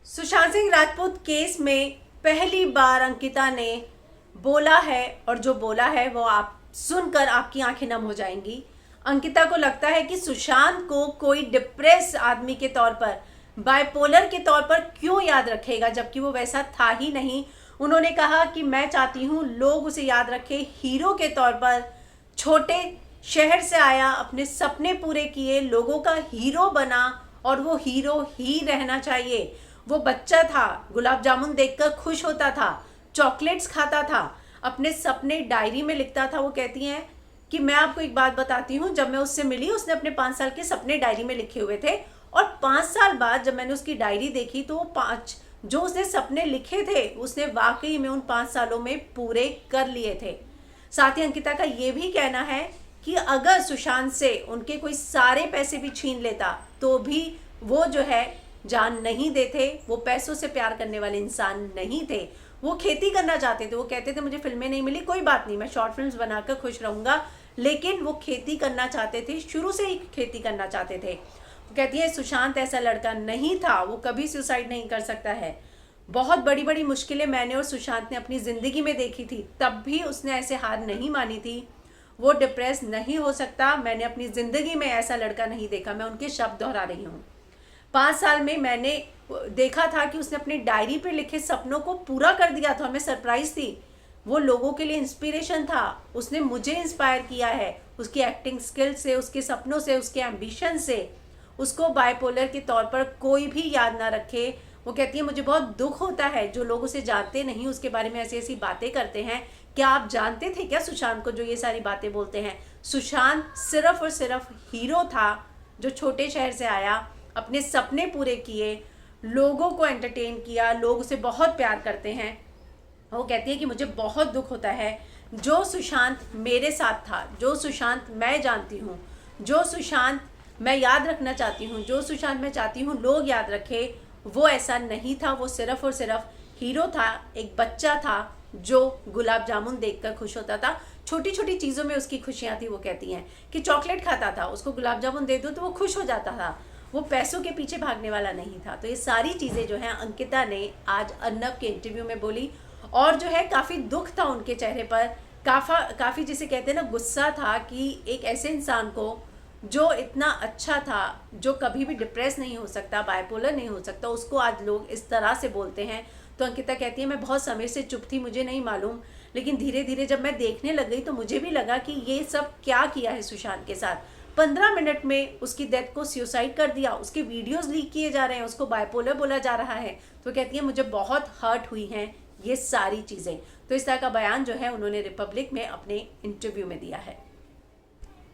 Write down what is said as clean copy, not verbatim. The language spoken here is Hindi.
सुशांत सिंह राजपूत केस में पहली बार अंकिता ने बोला है और जो बोला है वो आप सुनकर आपकी आंखें नम हो जाएंगी। अंकिता को लगता है कि सुशांत को कोई डिप्रेस आदमी के तौर पर, बाइपोलर के तौर पर क्यों याद रखेगा, जबकि वो वैसा था ही नहीं। उन्होंने कहा कि मैं चाहती हूँ लोग उसे याद रखें हीरो के तौर पर, छोटे शहर से आया, अपने सपने पूरे किए, लोगों का हीरो बना और वो हीरो ही रहना चाहिए। वो बच्चा था, गुलाब जामुन देखकर खुश होता था, चॉकलेट्स खाता था, अपने सपने डायरी में लिखता था। वो कहती हैं कि मैं आपको एक बात बताती हूँ, जब मैं उससे मिली उसने अपने 5 साल के सपने डायरी में लिखे हुए थे और 5 साल बाद जब मैंने उसकी डायरी देखी तो वो 5 जो उसने सपने लिखे थे उसने वाकई में उन 5 सालों में पूरे कर लिए थे। साथ ही अंकिता का ये भी कहना है कि अगर सुशांत से उनके कोई सारे पैसे भी छीन लेता तो भी वो जो है जान नहीं देते। वो पैसों से प्यार करने वाले इंसान नहीं थे। वो खेती करना चाहते थे। वो कहते थे मुझे फिल्में नहीं मिली, कोई बात नहीं, मैं शॉर्ट फिल्म्स बनाकर खुश रहूंगा, लेकिन वो खेती करना चाहते थे, शुरू से ही खेती करना चाहते थे। वो कहती है सुशांत ऐसा लड़का नहीं था, वो कभी सुसाइड नहीं कर सकता है। बहुत बड़ी बड़ी मुश्किलें मैंने और सुशांत ने अपनी ज़िंदगी में देखी थी, तब भी उसने ऐसे हार नहीं मानी थी। वो डिप्रेस नहीं हो सकता। मैंने अपनी ज़िंदगी में ऐसा लड़का नहीं देखा। मैं उनके शब्द दोहरा रही हूँ। 5 साल में मैंने देखा था कि उसने अपनी डायरी पे लिखे सपनों को पूरा कर दिया था और मैं सरप्राइज थी। वो लोगों के लिए इंस्पिरेशन था। उसने मुझे इंस्पायर किया है उसकी एक्टिंग स्किल से, उसके सपनों से, उसके एम्बिशन से। उसको बाइपोलर के तौर पर कोई भी याद ना रखे। वो कहती है मुझे बहुत दुख होता है जो लोग उसे जानते नहीं उसके बारे में ऐसी ऐसी बातें करते हैं। क्या आप जानते थे क्या सुशांत को जो ये सारी बातें बोलते हैं? सुशांत सिर्फ और सिर्फ हीरो था जो छोटे शहर से आया, अपने सपने पूरे किए, लोगों को एंटरटेन किया, लोग उसे बहुत प्यार करते हैं। वो कहती है कि मुझे बहुत दुख होता है जो सुशांत मेरे साथ था, जो सुशांत मैं जानती हूँ, जो सुशांत मैं याद रखना चाहती हूँ, जो सुशांत मैं चाहती हूँ लोग याद रखें, वो ऐसा नहीं था। वो सिर्फ और सिर्फ हीरो था, एक बच्चा था जो गुलाब जामुन देखकर खुश होता था। छोटी छोटी चीज़ों में उसकी खुशियाँ थी। वो कहती हैं कि चॉकलेट खाता था, उसको गुलाब जामुन दे दो तो वो खुश हो जाता था। वो पैसों के पीछे भागने वाला नहीं था। तो ये सारी चीज़ें जो हैं अंकिता ने आज अर्नब के इंटरव्यू में बोली और जो है काफ़ी दुख था उनके चेहरे पर, काफ़ी जिसे कहते हैं ना गुस्सा था कि एक ऐसे इंसान को जो इतना अच्छा था, जो कभी भी डिप्रेस नहीं हो सकता, बाइपोलर नहीं हो सकता, उसको आज लोग इस तरह से बोलते हैं। तो अंकिता कहती है मैं बहुत समय से चुप थी, मुझे नहीं मालूम, लेकिन धीरे धीरे जब मैं देखने लग गई तो मुझे भी लगा कि ये सब क्या किया है सुशांत के साथ। 15 मिनट में उसकी डेथ को सुसाइड कर दिया, उसके वीडियोस लीक किए जा रहे हैं, उसको बाइपोलर बोला जा रहा है। तो कहती है मुझे बहुत हर्ट हुई हैं ये सारी चीज़ें। तो इस तरह का बयान जो है उन्होंने रिपब्लिक में अपने इंटरव्यू में दिया है।